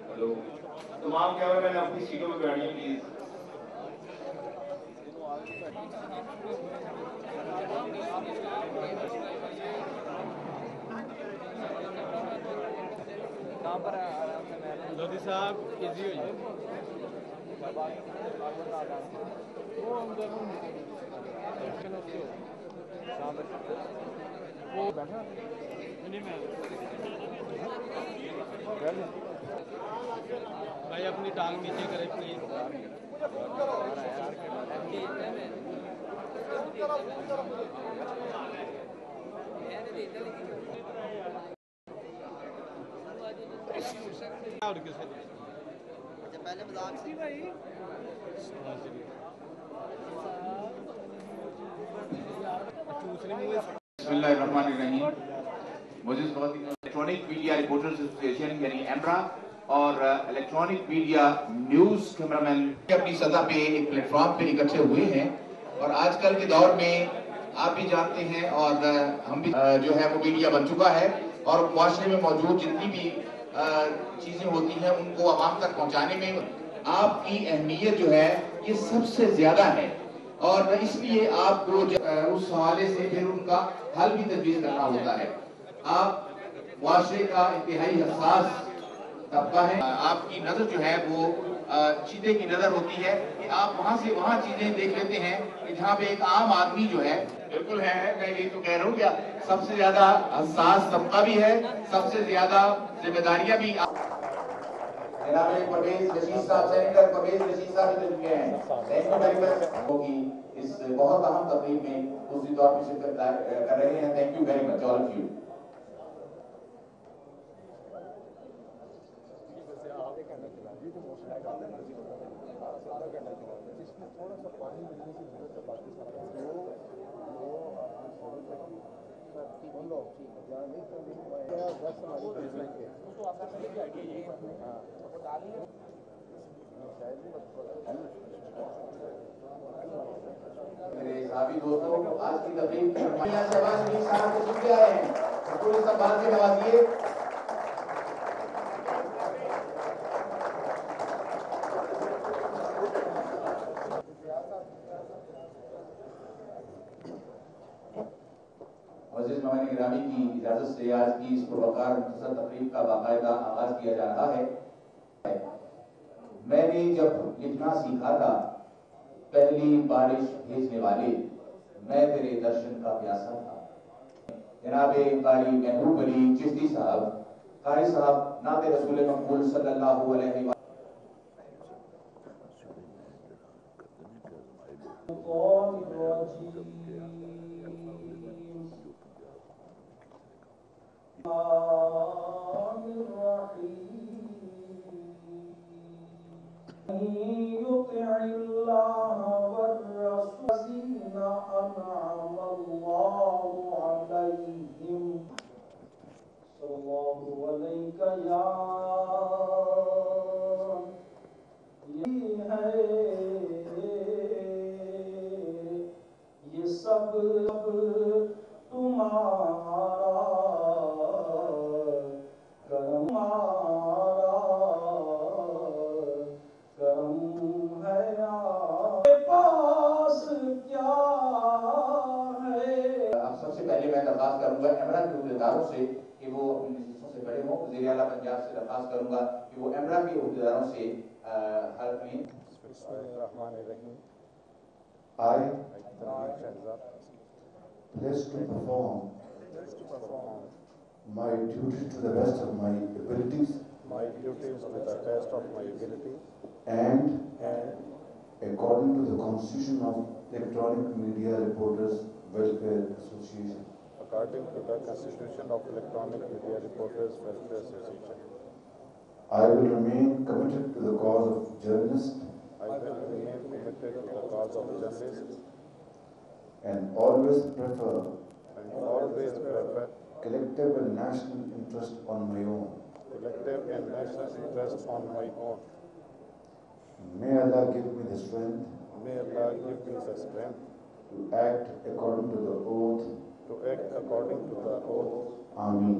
Hello, تمام camera مین اپنی سیٹوں پہ بیٹھیے پلیز. لودھی صاحب ایزی ہو جائے. وہ بیٹھا بھائی اپنی ٹانگ نیچے کرے پلیز. اور کس پہلے مذاق سی بھائی. بسم اللہ الرحمن الرحیم. معزز خواتین الیکٹرانک میڈیا رپورٹرز ایسوسی ایشن یعنی ایمرا اور الیکٹرانک میڈیا نیوز کیمرہ مین اپنی سطح پہ ایک پلیٹ فارم پہ اکٹھے ہوئے ہیں، اور آج کل کے دور میں آپ بھی جانتے ہیں اور ہم بھی جو ہے وہ میڈیا بن چکا ہے، اور معاشرے میں موجود جتنی بھی چیزیں ہوتی ہیں ان کو عوام تک پہنچانے میں آپ کی اہمیت جو ہے یہ سب سے زیادہ ہے، اور اس لیے آپ کو اس حوالے سے پھر ان کا حل بھی تجویز کرنا ہوتا ہے. آپ معاشرے کا انتہائی حساس طبقہ ہے. آپ کی نظر جو ہے وہ چیتے کی نظر ہوتی ہے کہ آپ وہاں سے وہاں چیزیں دیکھ لیتے ہیں کہ جہاں پہ ایک عام آدمی جو ہے بالکل ہے. میں یہ تو کہہ رہا ہوں کیا سب سے زیادہ حساس طبقہ بھی ہے، سب سے زیادہ ذمہ داریاں بھی. جناب پرویز رشید صاحب، سینیٹر پرویز رشید صاحب ادھر چکے ہیں. Thank you very much. ہوگی اس بہت اہم تقریب میں دوسری طور پہ شرکت کر رہے ہیں. Thank you very much all of you. میرے صحابی دوستوں، آج کی تقریب کی میاں شہباز شریف صاحب کو سن کے آئے ہیں، پولیس سب بات کے نوازیے. معزز مہمان گرامی کی اجازت سے آج کی اس پروقار مختصر تقریب کا باقاعدہ آغاز کیا جا رہا ہے. میں نے جب لکھنا سیکھا تھا پہلی بارش بھیجنے والے میں تیرے درشن کا پیاسا تھا. جناب قاری محبوب علی چشتی صاحب، قاری صاحب نعت رسول مقبول صلی اللہ علیہ وسلم. يطع الله والرسول أنعم الله عليهم صلى الله عليك يا یہ سب تمہارا کرم ہے. پاس کیا ہے. اب سب سے پہلے میں درخواست کروں گا ایمرا کے عہدیداروں سے کہ وہ اپنی نشستوں سے کھڑے ہوں. وزیر اعلیٰ پنجاب سے درخواست کروں گا کہ وہ ایمرا کے عہدیداروں سے حلف لیں. بسم اللہ الرحمن الرحیم. I pledge to perform my duties to the best of my abilities and according to the Constitution of Electronic Media Reporters Welfare Association. According to the Constitution of Electronic Media Reporters Welfare Association. I will remain committed to the cause of journalists and always prefer collective and national interest on my own. May Allah give me the strength May Allah give me the strength to act according to the oath. to act according to the oath. Ameen.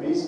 20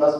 10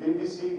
BBC,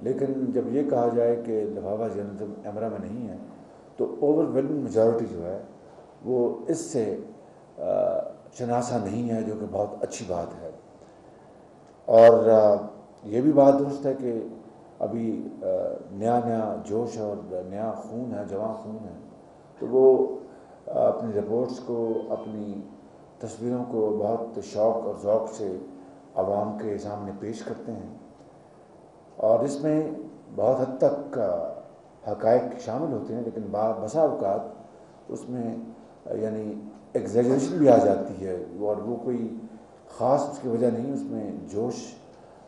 لیکن جب یہ کہا جائے کہ لفافہ journalism ایمرا میں نہیں ہے تو اوور ویلمنگ میجورٹی جو ہے وہ اس سے شناسہ نہیں ہے، جو کہ بہت اچھی بات ہے۔ اور یہ بھی بات درست ہے کہ ابھی نیا جوش اور نیا خون ہے، جواں خون ہے، تو وہ اپنی رپورٹس کو، اپنی تصویروں کو بہت شوق اور ذوق سے عوام کے سامنے پیش کرتے ہیں، اور اس میں بہت حد تک حقائق شامل ہوتے ہیں، لیکن بسا اوقات اس میں یعنی ایگزیجریشن بھی آ جاتی ہے، اور وہ کوئی خاص اس کی وجہ نہیں، اس میں جوش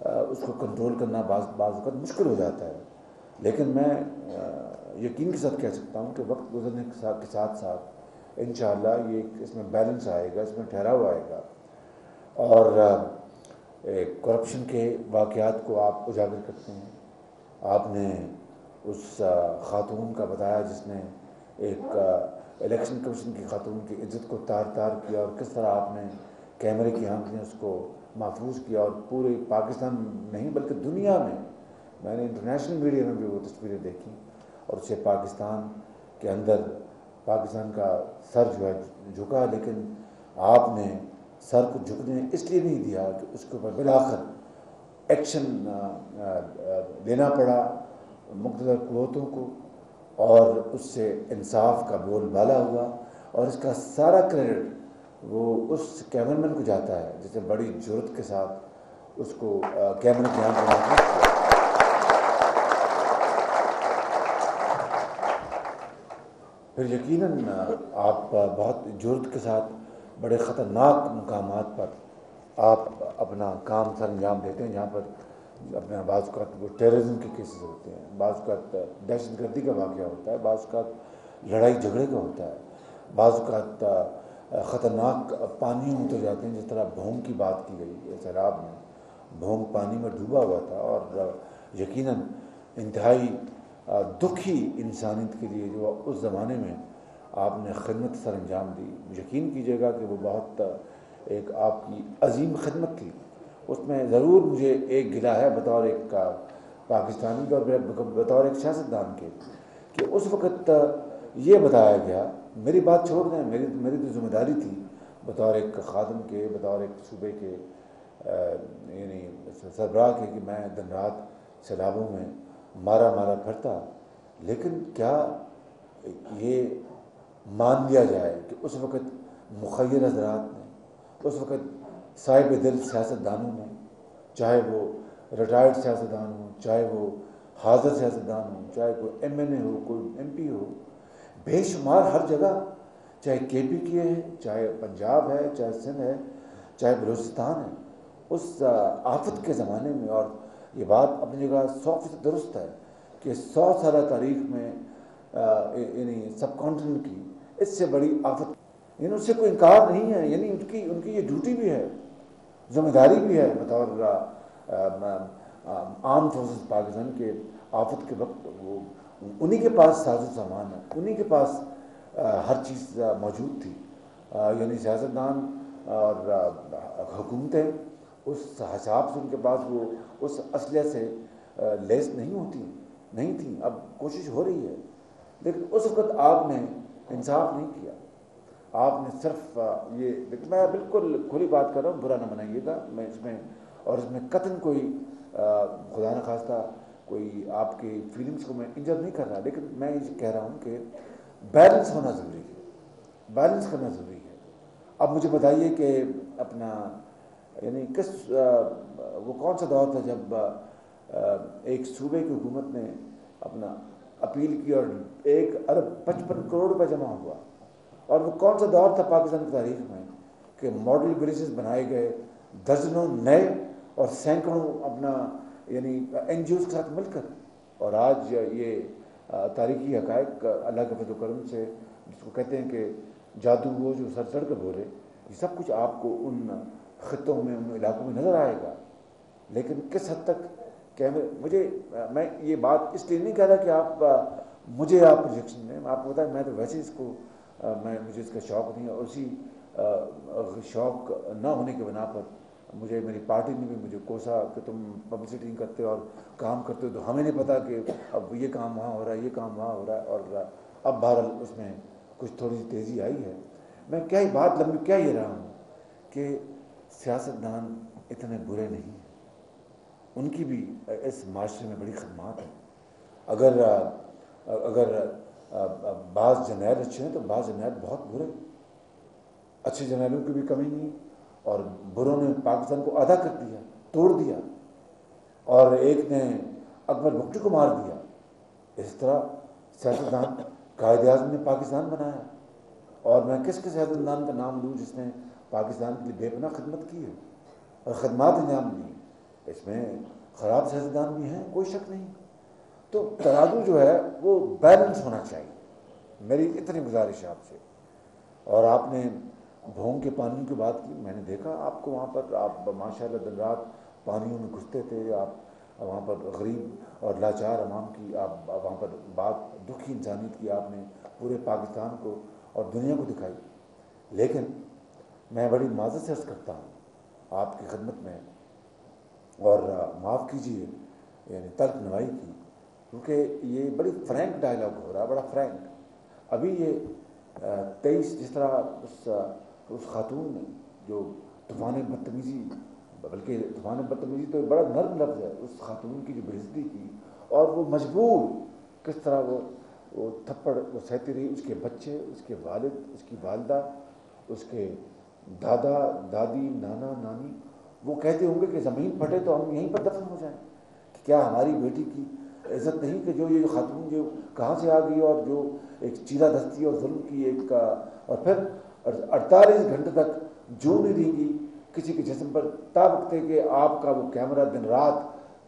اس کو کنٹرول کرنا بعض اوقات مشکل ہو جاتا ہے۔ لیکن میں یقین کے ساتھ کہہ سکتا ہوں کہ وقت گزرنے کے ساتھ ساتھ انشاءاللہ یہ اس میں بیلنس آئے گا، اس میں ٹھہراؤ آئے گا، اور کرپشن کے واقعات کو آپ اجاگر کرتے ہیں۔ آپ نے اس خاتون کا بتایا جس نے ایک الیکشن کمیشن کی خاتون کی عزت کو تار تار کیا، اور کس طرح آپ نے کیمرے کی آنکھ نے اس کو محفوظ کیا، اور پورے پاکستان نہیں بلکہ دنیا میں نے انٹرنیشنل میڈیا میں بھی وہ تصویریں دیکھی، اور اسے پاکستان کے اندر پاکستان کا سر جو ہے جھکا، لیکن آپ نے سر کو جھکنے اس لیے نہیں دیا کہ اس کے اوپر بالآخر ایکشن لینا پڑا مقتدر قوتوں کو، اور اس سے انصاف کا بول بالا ہوا، اور اس کا سارا کریڈٹ وہ اس کیمرمین کو جاتا ہے جس نے بڑی جرأت کے ساتھ اس کو کیمرے کے آنکھ میں محفوظ کیا۔ پھر یقیناً آپ بہت جرأت کے ساتھ بڑے خطرناک مقامات پر آپ اپنا کام سر انجام دیتے ہیں، جہاں پر اپنے بعض اوقات وہ ٹیررزم کے کیسز ہوتے ہیں، بعض اوقات دہشت گردی کا واقعہ ہوتا ہے، بعض اوقات لڑائی جھگڑے کا ہوتا ہے، بعض اوقات خطرناک پانیوں میں اتر جاتے ہیں، جس طرح بھونگ کی بات کی گئی سیلاب میں، بھونگ پانی میں ڈوبا ہوا تھا، اور یقیناً انتہائی دکھی انسانیت کے لیے جو اس زمانے میں آپ نے خدمت سر انجام دی۔ یقین کیجیے گا کہ وہ بہت ایک آپ کی عظیم خدمت تھی۔ اس میں ضرور مجھے ایک گلہ ہے بطور ایک پاکستانی کا اور بطور ایک سیاستدان کے، کہ اس وقت یہ بتایا گیا، میری بات چھوڑ دیں، میری تو ذمہ داری تھی بطور ایک خادم کے، بطور ایک صوبے کے یعنی سربراہ کے، کہ میں دن رات سیلابوں میں مارا پھرتا، لیکن کیا یہ مان لیا جائے کہ اس وقت مخیر حضرات نے، اس وقت صاحب دل سیاستدانوں نے، چاہے وہ ریٹائرڈ سیاستدان ہوں، چاہے وہ حاضر سیاستدان ہوں، چاہے کوئی ایم این اے ہو، کوئی ایم پی ہو، بے شمار ہر جگہ، چاہے کے پی کے ہے، چاہے پنجاب ہے، چاہے سندھ ہے، چاہے بلوچستان ہے، اس آفت کے زمانے میں، اور یہ بات اپنی جگہ 100% درست ہے کہ 100 سالہ تاریخ میں یعنی سب کانٹیننٹ کی اس سے بڑی آفت، یعنی اس سے کوئی انکار نہیں ہے، یعنی ان کی یہ ڈیوٹی بھی ہے، ذمہ داری بھی ہے بطور آرم فورسز پاکستان کے۔ آفت کے وقت وہ انہی کے پاس ساز و سامان ہے، انہی کے پاس ہر چیز موجود تھی، یعنی سیاستدان اور حکومتیں اس حساب سے ان کے پاس وہ اس اسلحے سے لیس نہیں تھیں، اب کوشش ہو رہی ہے، لیکن اس وقت آپ نے انصاف نہیں کیا، آپ نے صرف یہ، میں بالکل کھلی بات کر رہا ہوں، برا نہ منائیے گا، میں اس میں قطعاً کوئی خدا نخواستہ کوئی آپ کی فیلنگس کو میں انجر نہیں کر رہا، لیکن میں یہ کہہ رہا ہوں کہ بیلنس ہونا ضروری ہے، بیلنس کرنا ضروری ہے۔ اب مجھے بتائیے کہ اپنا یعنی وہ کون سا دور تھا جب ایک صوبے کی حکومت نے اپنا اپیل کی اور 1 ارب 55 کروڑ روپے جمع ہوا، اور وہ کون سا دور تھا پاکستان کی تاریخ میں کہ ماڈل ولیجز بنائے گئے، درجنوں نئے اور سینکڑوں اپنا یعنی این جی اوز کے ساتھ مل کر، اور آج یہ تاریخی حقائق اللہ کے فضل و کرم سے، جس کو کہتے ہیں کہ جادو وہ جو سر چڑھ کر بولے، یہ سب کچھ آپ کو ان خطوں میں، ان علاقوں میں نظر آئے گا، لیکن کس حد تک میں یہ بات اس لیے نہیں کہہ رہا کہ آپ مجھے ریجیکشن دیں، آپ کو بتائیں میں تو ویسے اس کو مجھے اس کا شوق نہیں ہے، اور اسی شوق نہ ہونے کی بنا پر مجھے میری پارٹی نے بھی مجھے کوسا کہ تم پبلسٹی نہیں کرتے اور کام کرتے ہو، تو ہمیں نہیں پتہ کہ اب یہ کام وہاں ہو رہا ہے، یہ کام وہاں ہو رہا ہے، اور اب بہرحال اس میں کچھ تھوڑی سی تیزی آئی ہے۔ میں کیا ہی بات لمبی کیا یہ رہا ہوں کہ سیاستدان اتنے برے نہیں ہیں، ان کی بھی اس معاشرے میں بڑی خدمات ہیں۔ اگر بعض جرنیل اچھے ہیں تو بعض جرنیل بہت برے، اچھے جرنیلوں کی بھی کمی نہیں، اور بروں نے پاکستان کو آدھا کر دیا، توڑ دیا، اور ایک نے اکبر بگٹی کو مار دیا۔ اس طرح سیاستدان قائد اعظم نے پاکستان بنایا، اور میں کس کے سیاستدان کا نام لوں جس نے پاکستان کے لیے بے پناہ خدمت کی ہے اور خدمات انجام دی؟ اس میں خراب سیاستدان بھی ہیں، کوئی شک نہیں۔ تو ترازو جو ہے وہ بیلنس ہونا چاہیے، میری اتنی گزارش ہے آپ سے۔ اور آپ نے بھونگ کے پانیوں کی بات کی، میں نے دیکھا آپ کو وہاں پر، آپ ماشاءاللہ دن رات پانیوں میں گھستے تھے، آپ وہاں پر غریب اور لاچار عوام کی آپ وہاں پر بات، دکھی انسانیت کی آپ نے پورے پاکستان کو اور دنیا کو دکھائی۔ لیکن میں بڑی معذرت سے عرض کرتا ہوں آپ کی خدمت میں، اور معاف کیجیے یعنی تلخ نوائی کی، کیونکہ یہ بڑی فرینک ڈائلاگ ہو رہا ہے، بڑا فرینک۔ ابھی یہ 23 جس طرح اس خاتون نے جو طوفان بدتمیزی، بلکہ طوفان بدتمیزی تو بڑا نرم لفظ ہے، اس خاتون کی جو بے عزتی کی، اور وہ مجبور کس طرح وہ تھپڑ وہ سہتی رہی، اس کے بچے، اس کے والد، اس کی والدہ، اس کے دادا دادی، نانا نانی، وہ کہتے ہوں گے کہ زمین پھٹے تو ہم یہیں پر دفن ہو جائیں، کہ کیا ہماری بیٹی کی عزت نہیں کہ جو یہ خاتون جو کہاں سے آ گئی، اور جو ایک چیرہ دستی اور ظلم کی ایک، اور پھر 48 گھنٹے تک جو نہیں رہیں گی کسی کے جسم پر، تب تک کہ آپ کا وہ کیمرہ دن رات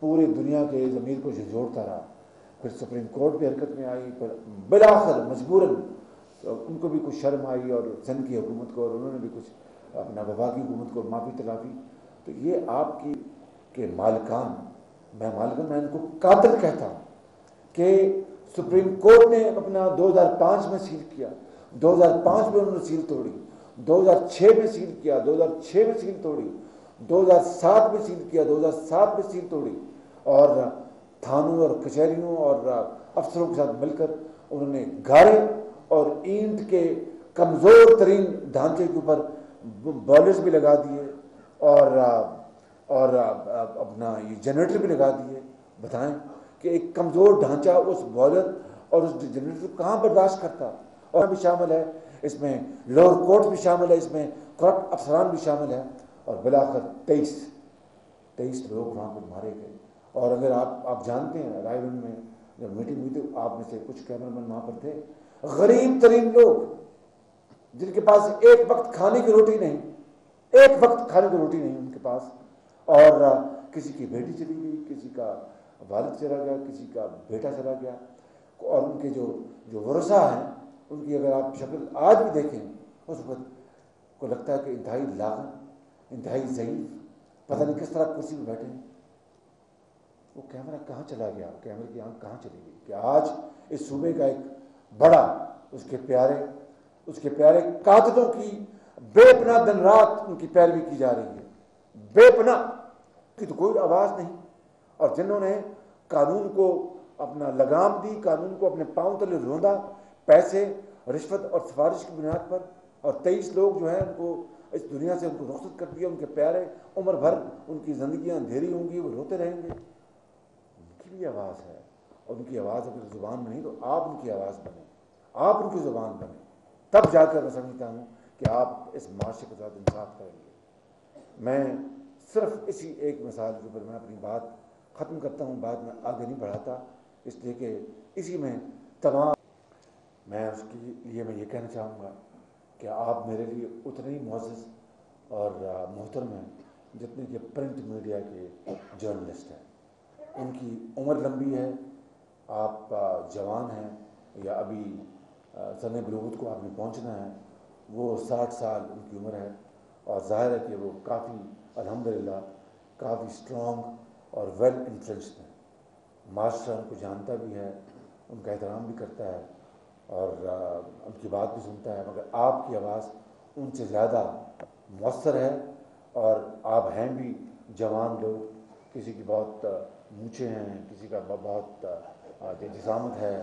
پوری دنیا کے ضمیر کو جھنجھوڑتا رہا۔ پھر سپریم کورٹ بھی حرکت میں آئی، پھر بالآخر مجبوراً ان کو بھی کچھ شرم آئی، اور سندھ کی حکومت کو، اور انہوں نے بھی کچھ اپنا وفاقی حکومت کو معافی تلافی۔ تو یہ آپ کی کہ مالکان، میں ان کو قاتل کہتا ہوں، کہ سپریم کورٹ نے اپنا 2005 میں سیل کیا، 2005 میں انہوں نے سیل توڑی، 2006 میں سیل کیا، 2006 میں سیل توڑی، 2007 میں سیل کیا، 2007 میں سیل توڑی، اور تھانوں اور کچہریوں اور افسروں کے ساتھ مل کر انہوں نے گارے اور اینٹ کے کمزور ترین ڈھانچے کے اوپر بالرز بھی لگا دیے، اور اپنا یہ جنریٹر بھی لگا دیے۔ بتائیں کہ ایک کمزور ڈھانچہ اس بالر اور اس جنریٹر کو کہاں برداشت کرتا؟ اور بھی شامل ہے اس میں، لوور کورٹ بھی شامل ہے اس میں، کرپٹ افسران بھی شامل ہیں، اور بالآخر 23 لوگ وہاں پر مارے گئے۔ اور اگر آپ جانتے ہیں رائے گنج میں جب میٹنگ ہوئی تو آپ میں سے کچھ کیمرہ مین وہاں پر تھے، غریب ترین لوگ جن کے پاس ایک وقت کھانے کی روٹی نہیں، ایک وقت کھانے کی روٹی نہیں ان کے پاس، اور کسی کی بیٹی چلی گئی، کسی کا والد چلا گیا، کسی کا بیٹا چلا گیا، اور ان کے جو ورثاء ہیں ان کی اگر آپ شکل آج بھی دیکھیں اس وقت کو لگتا ہے کہ انتہائی لاغر، انتہائی ضعیف، پتہ نہیں کس طرح کرسی میں بیٹھے ہیں۔ وہ کیمرہ کہاں چلا گیا، کیمرے کی آنکھ کہاں چلی گئی کہ آج اس صوبے کا ایک بڑا اس کے پیارے قاتلوں کی بے پناہ دن رات ان کی پیروی کی جا رہی ہے، بے پناہ کی تو کوئی آواز نہیں، اور جنہوں نے قانون کو اپنا لگام دی، قانون کو اپنے پاؤں تلے روندا، پیسے، رشوت اور سفارش کی بنیاد پر، اور 23 لوگ جو ہیں ان کو اس دنیا سے ان کو رخصت کر دیا، ان کے پیارے عمر بھر ان کی زندگیاں اندھیری ہوں گی، وہ روتے رہیں گے۔ ان کی بھی آواز ہے، اور ان کی آواز اگر زبان میں نہیں تو آپ ان کی آواز بنیں، آپ ان کی زبان بنیں، تب جا کر میں سمجھتا ہوں کہ آپ اس معاشرے کے ساتھ انصاف کریں گے۔ میں صرف اسی ایک مثال کے اوپر میں اپنی بات ختم کرتا ہوں، بات میں آگے نہیں بڑھاتا، اس لیے کہ اسی میں تمام میں اس کے لیے میں یہ کہنا چاہوں گا کہ آپ میرے لیے اتنے ہی معزز اور محترم ہیں جتنے کہ پرنٹ میڈیا کے جرنلسٹ ہیں۔ ان کی عمر لمبی ہے، آپ جوان ہیں یا ابھی سن بلوغت کو آپ نے پہنچنا ہے، وہ 60 سال ان کی عمر ہے، اور ظاہر ہے کہ وہ کافی الحمدللہ کافی اسٹرانگ اور ویل انٹرسٹڈ ہیں، معاشرہ ان کو جانتا بھی ہے، ان کا احترام بھی کرتا ہے، اور ان کی بات بھی سنتا ہے، مگر آپ کی آواز ان سے زیادہ مؤثر ہے، اور آپ ہیں بھی جوان لوگ، کسی کی بہت مونچھیں ہیں، کسی کا بہت جسامت ہے،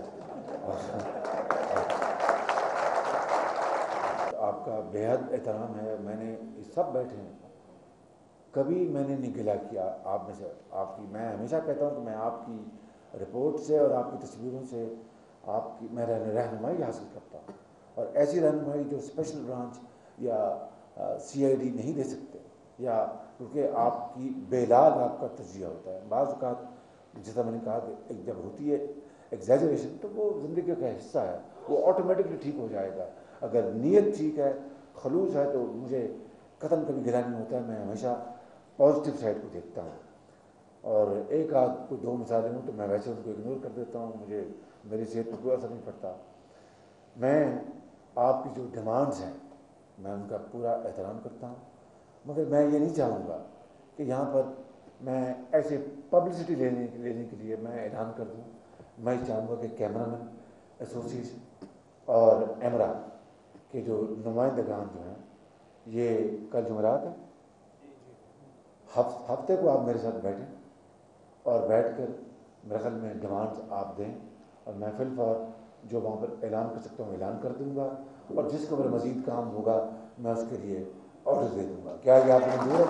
آپ کا بے حد احترام ہے. میں نے سب بیٹھے ہیں، کبھی میں نے نہیں گلا کیا آپ میں سے. آپ کی میں ہمیشہ کہتا ہوں کہ میں آپ کی رپورٹ سے اور آپ کی تصویروں سے آپ کی میں رہنمائی حاصل کرتا ہوں، اور ایسی رہنمائی جو اسپیشل برانچ یا CID نہیں دے سکتے، یا کیونکہ آپ کی بے لاگ آپ کا تجزیہ ہوتا ہے. بعض اوقات جیسا میں نے کہا کہ ایک جب ہوتی ہے ایگزیجریشن تو وہ زندگی کا حصہ ہے، وہ آٹومیٹکلی ٹھیک ہو جائے گا. اگر نیت ٹھیک ہے، خلوص ہے، تو مجھے قطعاً کبھی گلا نہیں ہوتا ہے. میں ہمیشہ پازیٹیو سائڈ کو دیکھتا ہوں، اور ایک آدھ کوئی دو مثالیں ہوں تو میں ویسے ان کو اگنور کر دیتا ہوں، مجھے میری صحت پر کوئی اثر نہیں پڑتا. میں آپ کی جو ڈیمانڈز ہیں میں ان کا پورا احترام کرتا ہوں، مگر میں یہ نہیں چاہوں گا کہ یہاں پر میں ایسے پبلسٹی لینے کے لیے میں اعلان کر دوں. میں چاہوں گا کہ کیمرہ مین ایسوسیشن اور ایمرا کے جو نمائندگان جو ہیں، یہ کل جمعرات ہے، ہفتے کو آپ میرے ساتھ بیٹھیں اور بیٹھ کر میرے خیال میں ڈیمانڈز آپ دیں، اور میں فی الفور جو وہاں پر اعلان کر سکتا ہوں اعلان کر دوں گا، اور جس قدر مزید کام ہوگا میں اس کے لیے آرڈر دے دوں گا. کیا یہ آپ کو منظور ہے؟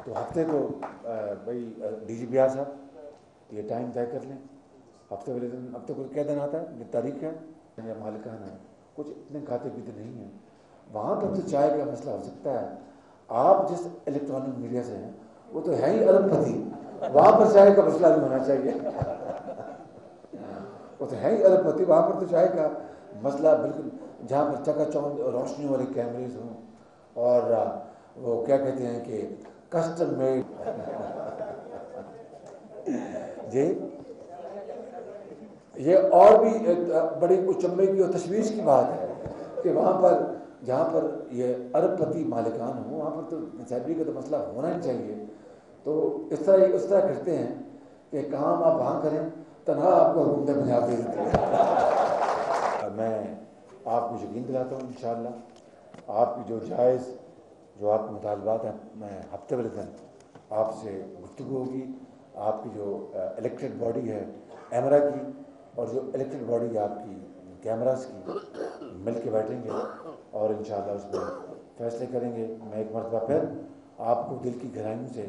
تو ہفتے کو بھائی DGPR صاحب یہ ٹائم طے کر لیں. ہفتے والے دن، ہفتے کو کیا دن آتا ہے، تاریخ ہے یا مالکان ہے، کچھ اتنے کھاتے پیتے نہیں ہیں. وہاں پر تو چائے کا مسئلہ ہو سکتا ہے. آپ جس الیکٹرانک میڈیا سے ہیں وہ تو ہے ہی ارب پتی، وہاں پر چائے کا مسئلہ نہیں ہونا چاہیے. وہ تو ہے ہی ارب پتی، وہاں پر تو چائے کا مسئلہ بالکل، جہاں پر چکا چوند روشنی والے کیمریز ہوں، اور وہ کیا کہتے ہیں کہ کسٹم میڈ جی، یہ اور بھی بڑی اچنبے کی اور تشویش کی بات ہے کہ وہاں پر جہاں پر یہ ارب پتی مالکان ہوں وہاں پر تو سیلری کا تو مسئلہ ہونا ہی چاہیے. تو اس طرح کرتے ہیں کہ کام آپ وہاں کریں، تنہا آپ کو حکومت پنجاب دے دیتی ہے. میں آپ کو یقین دلاتا ہوں انشاءاللہ آپ کی جو جائز جو آپ کے مطالبات ہیں، میں ہفتے والے دن آپ سے گفتگو ہوگی. آپ کی جو الیکٹڈ باڈی ہے ایمرا کی، اور جو الیکٹڈ باڈی ہے آپ کی کیمراز کی، مل کے بیٹھیں گے اور انشاءاللہ اس میں فیصلے کریں گے. میں ایک مرتبہ پھر آپ کو دل کی گہرائیوں سے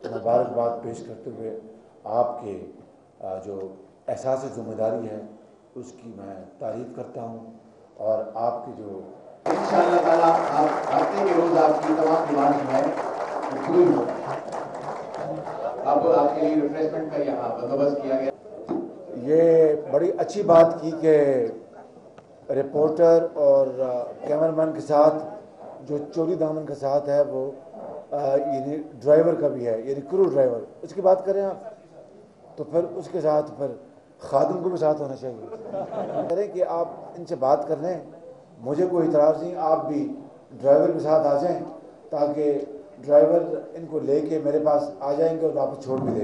مبارکباد پیش کرتے ہوئے آپ کے جو احساس ذمہ داری ہے اس کی میں تعریف کرتا ہوں، اور آپ کے جو انشاءاللہ تعالیٰ آپ ہفتے کے روز آپ کی تمام ڈیمانڈ ہے پوری ہو. اب آپ کے لیے ریفریشمنٹ کا یہاں بندوبست کیا گیا. یہ بڑی اچھی بات کی کہ رپورٹر اور کیمرہ مین کے ساتھ جو چوری دامن کا ساتھ ہے وہ یعنی ڈرائیور کا بھی ہے، یعنی کرو ڈرائیور. اس کی بات کریں آپ تو پھر اس کے ساتھ پھر خادم کو بھی ساتھ ہونا چاہیے. کریں کہ آپ ان سے بات کر لیں، مجھے کوئی اعتراض نہیں، آپ بھی ڈرائیور کے ساتھ آ جائیں تاکہ ڈرائیور ان کو لے کے میرے پاس آ جائیں گے اور واپس چھوڑ بھی دیں.